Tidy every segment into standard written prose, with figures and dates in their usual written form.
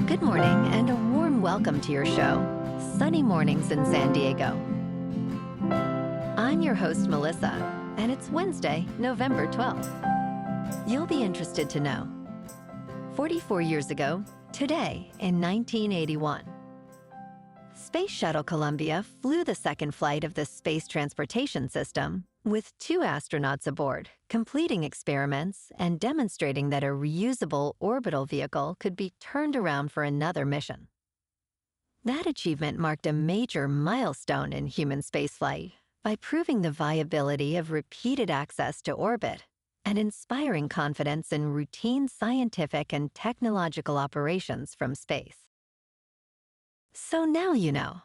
Good morning and a warm welcome to your show, Sunny Mornings in San Diego. I'm your host, Melissa, and it's Wednesday, November 12th. You'll be interested to know. 44 years ago, today in 1981, Space Shuttle Columbia flew the second flight of the Space Transportation System with 2 astronauts aboard, completing experiments and demonstrating that a reusable orbital vehicle could be turned around for another mission. That achievement marked a major milestone in human spaceflight by proving the viability of repeated access to orbit and inspiring confidence in routine scientific and technological operations from space. So now you know.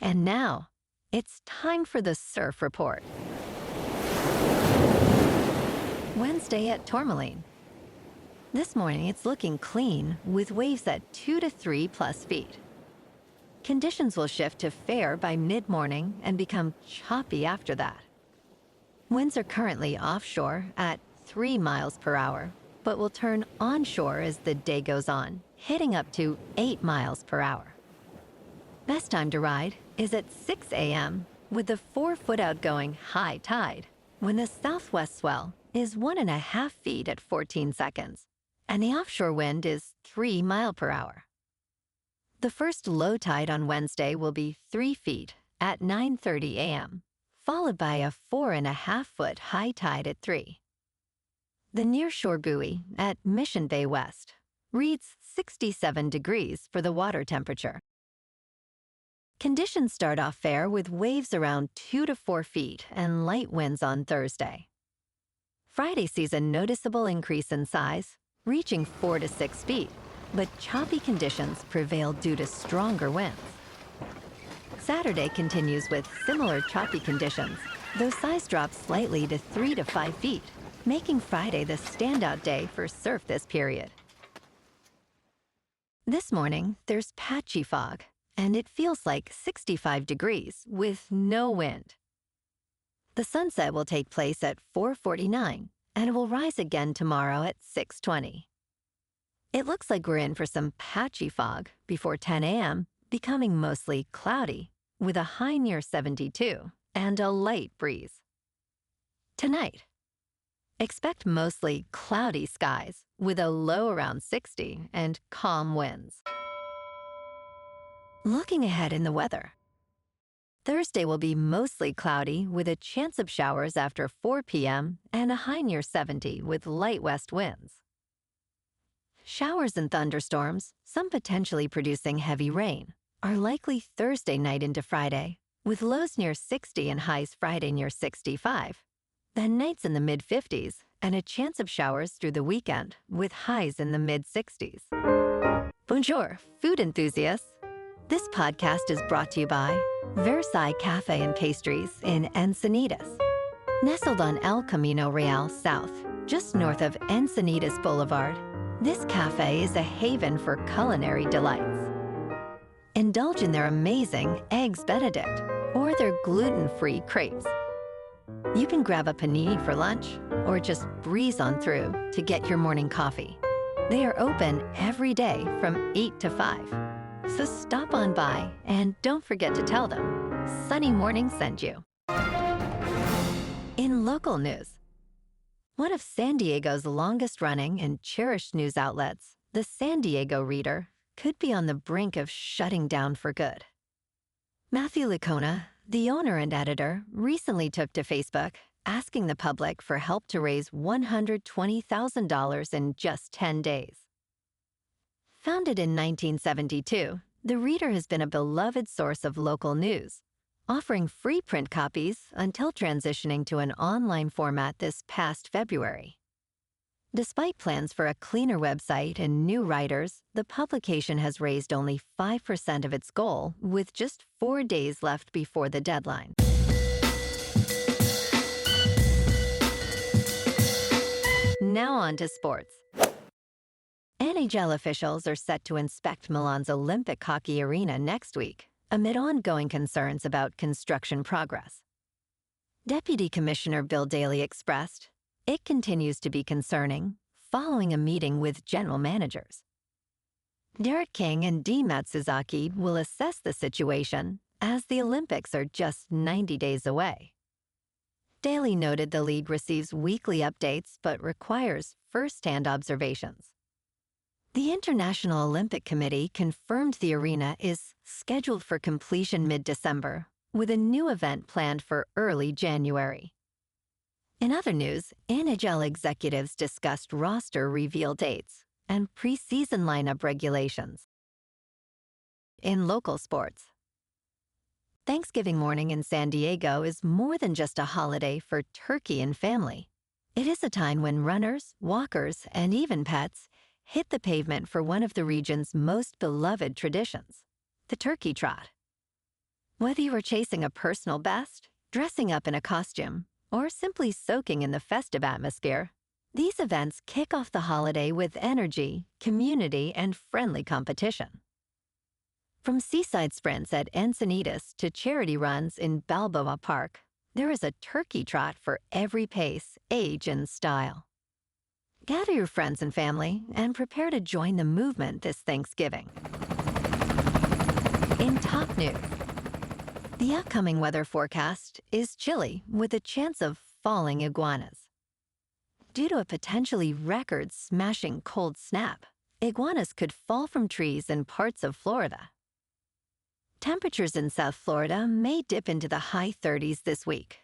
And now, it's time for the Surf Report. Wednesday at Tourmaline. This morning it's looking clean with waves at 2 to 3 plus feet. Conditions will shift to fair by mid-morning and become choppy after that. Winds are currently offshore at 3 miles per hour, but will turn onshore as the day goes on, hitting up to 8 miles per hour. Best time to ride is at 6 a.m. with the 4-foot outgoing high tide, when the southwest swell is 1.5 feet at 14 seconds, and the offshore wind is 3 miles per hour. The first low tide on Wednesday will be 3 feet at 9:30 a.m., followed by a 4.5-foot high tide at 3. The nearshore buoy at Mission Bay West reads 67 degrees for the water temperature. Conditions start off fair with waves around 2 to 4 feet and light winds on Thursday. Friday sees a noticeable increase in size, reaching 4 to 6 feet, but choppy conditions prevail due to stronger winds. Saturday continues with similar choppy conditions, though size drops slightly to 3 to 5 feet, making Friday the standout day for surf this period. This morning, there's patchy fog, and it feels like 65 degrees with no wind. The sunset will take place at 4:49, and it will rise again tomorrow at 6:20. It looks like we're in for some patchy fog before 10 a.m., becoming mostly cloudy, with a high near 72 and a light breeze. Tonight, expect mostly cloudy skies with a low around 60 and calm winds. Looking ahead in the weather. Thursday will be mostly cloudy with a chance of showers after 4 p.m. and a high near 70 with light west winds. Showers and thunderstorms, some potentially producing heavy rain, are likely Thursday night into Friday, with lows near 60 and highs Friday near 65. Then nights in the mid-50s and a chance of showers through the weekend with highs in the mid-60s. Bonjour, food enthusiasts. This podcast is brought to you by Versailles Cafe and Pastries in Encinitas. Nestled on El Camino Real South, just north of Encinitas Boulevard, this cafe is a haven for culinary delights. Indulge in their amazing Eggs Benedict or their gluten-free crepes. You can grab a panini for lunch or just breeze on through to get your morning coffee. They are open every day from 8 to 5. So stop on by and don't forget to tell them Sunny Morning sent you. In local news, one of San Diego's longest-running and cherished news outlets, the San Diego Reader, could be on the brink of shutting down for good. Matthew Licona, the owner and editor, recently took to Facebook asking the public for help to raise $120,000 in just 10 days. Founded in 1972, the Reader has been a beloved source of local news, offering free print copies until transitioning to an online format this past February. Despite plans for a cleaner website and new writers, the publication has raised only 5% of its goal, with just 4 days left before the deadline. Now on to sports. NHL officials are set to inspect Milan's Olympic hockey arena next week, amid ongoing concerns about construction progress. Deputy Commissioner Bill Daley expressed, "It continues to be concerning," following a meeting with general managers. Derek King and Dean Matsuzaki will assess the situation as the Olympics are just 90 days away. Daly noted the league receives weekly updates but requires first-hand observations. The International Olympic Committee confirmed the arena is scheduled for completion mid-December, with a new event planned for early January. In other news, NHL executives discussed roster reveal dates and preseason lineup regulations. In local sports, Thanksgiving morning in San Diego is more than just a holiday for turkey and family. It is a time when runners, walkers, and even pets hit the pavement for one of the region's most beloved traditions, the turkey trot. Whether you are chasing a personal best, dressing up in a costume, or simply soaking in the festive atmosphere, these events kick off the holiday with energy, community, and friendly competition. From seaside sprints at Encinitas to charity runs in Balboa Park, there is a turkey trot for every pace, age, and style. Gather your friends and family and prepare to join the movement this Thanksgiving. In top news, the upcoming weather forecast is chilly with a chance of falling iguanas. Due to a potentially record-smashing cold snap, iguanas could fall from trees in parts of Florida. Temperatures in South Florida may dip into the high 30s this week.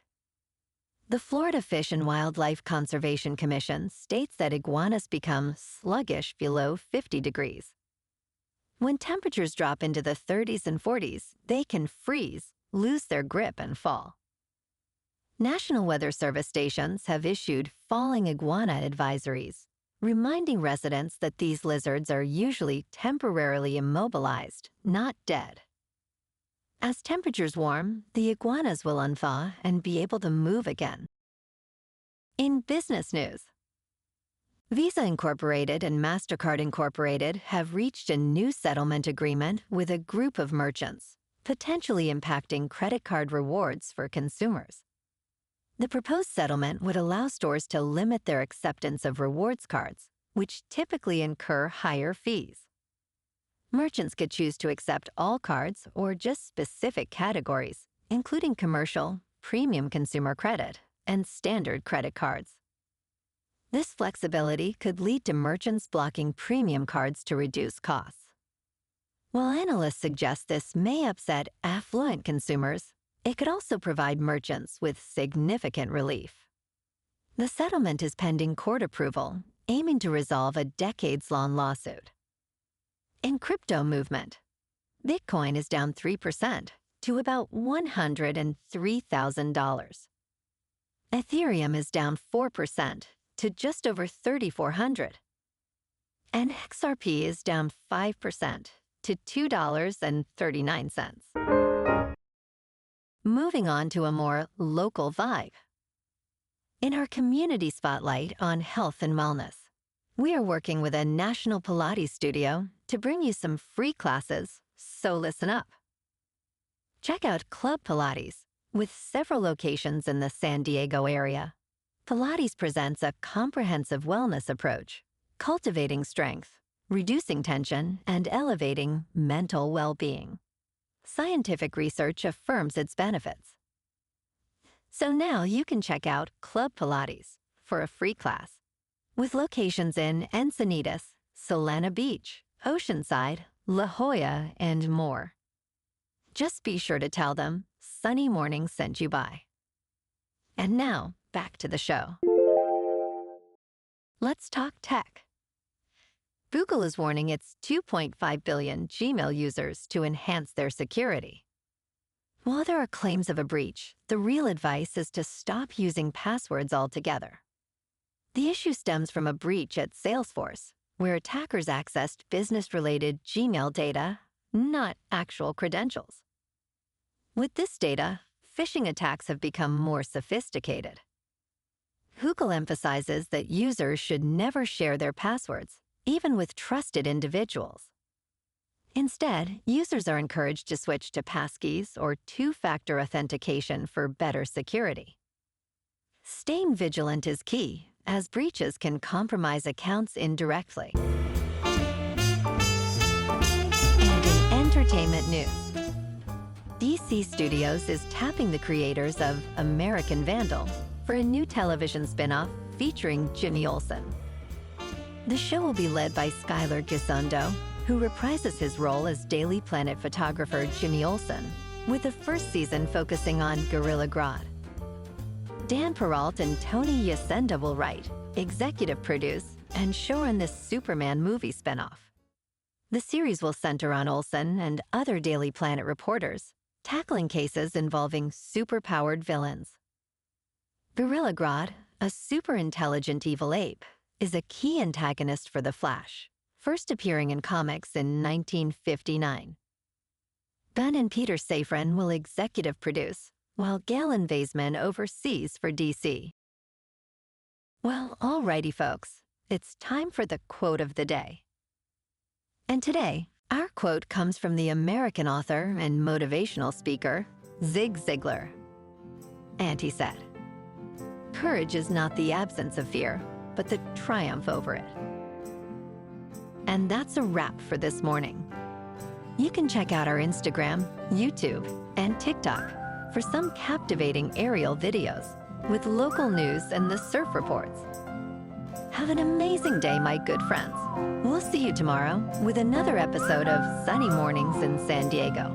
The Florida Fish and Wildlife Conservation Commission states that iguanas become sluggish below 50 degrees. When temperatures drop into the 30s and 40s, they can freeze, lose their grip, and fall. National Weather Service stations have issued falling iguana advisories, reminding residents that these lizards are usually temporarily immobilized, not dead. As temperatures warm, the iguanas will unthaw and be able to move again. In business news, Visa Incorporated and MasterCard Incorporated have reached a new settlement agreement with a group of merchants, potentially impacting credit card rewards for consumers. The proposed settlement would allow stores to limit their acceptance of rewards cards, which typically incur higher fees. Merchants could choose to accept all cards or just specific categories, including commercial, premium consumer credit, and standard credit cards. This flexibility could lead to merchants blocking premium cards to reduce costs. While analysts suggest this may upset affluent consumers, it could also provide merchants with significant relief. The settlement is pending court approval, aiming to resolve a decades-long lawsuit. In crypto movement, Bitcoin is down 3% to about $103,000. Ethereum is down 4% to just over $3,400. And XRP is down 5% to $2.39. Moving on to a more local vibe. In our community spotlight on health and wellness, we are working with a national Pilates studio to bring you some free classes, so listen up. Check out Club Pilates, with several locations in the San Diego area. Pilates presents a comprehensive wellness approach, cultivating strength, reducing tension, and elevating mental well-being. Scientific research affirms its benefits. So now you can check out Club Pilates for a free class, with locations in Encinitas, Solana Beach, Oceanside, La Jolla, and more. Just be sure to tell them Sunny Morning sent you by. And now, back to the show. Let's talk tech. Google is warning its 2.5 billion Gmail users to enhance their security. While there are claims of a breach, the real advice is to stop using passwords altogether. The issue stems from a breach at Salesforce, where attackers accessed business-related Gmail data, not actual credentials. With this data, phishing attacks have become more sophisticated. Google emphasizes that users should never share their passwords, even with trusted individuals. Instead, users are encouraged to switch to passkeys or two-factor authentication for better security. Staying vigilant is key, as breaches can compromise accounts indirectly. entertainment news. DC Studios is tapping the creators of American Vandal for a new television spin-off featuring Jimmy Olsen. The show will be led by Skylar Gisondo, who reprises his role as Daily Planet photographer Jimmy Olsen, with the first season focusing on Gorilla Grodd. Dan Peralt and Tony Yacenda will write, executive produce, and showrun this Superman movie spinoff. The series will center on Olsen and other Daily Planet reporters, tackling cases involving super-powered villains. Gorilla Grodd, a super-intelligent evil ape, is a key antagonist for The Flash, first appearing in comics in 1959. Ben and Peter Safran will executive produce, while Galen Weisman oversees for DC. Well, alrighty folks, it's time for the quote of the day. And today, our quote comes from the American author and motivational speaker, Zig Ziglar. And he said, "Courage is not the absence of fear, but the triumph over it." And that's a wrap for this morning. You can check out our Instagram, YouTube, and TikTok for some captivating aerial videos with local news and the surf reports. Have an amazing day, my good friends. We'll see you tomorrow with another episode of Sunny Mornings in San Diego.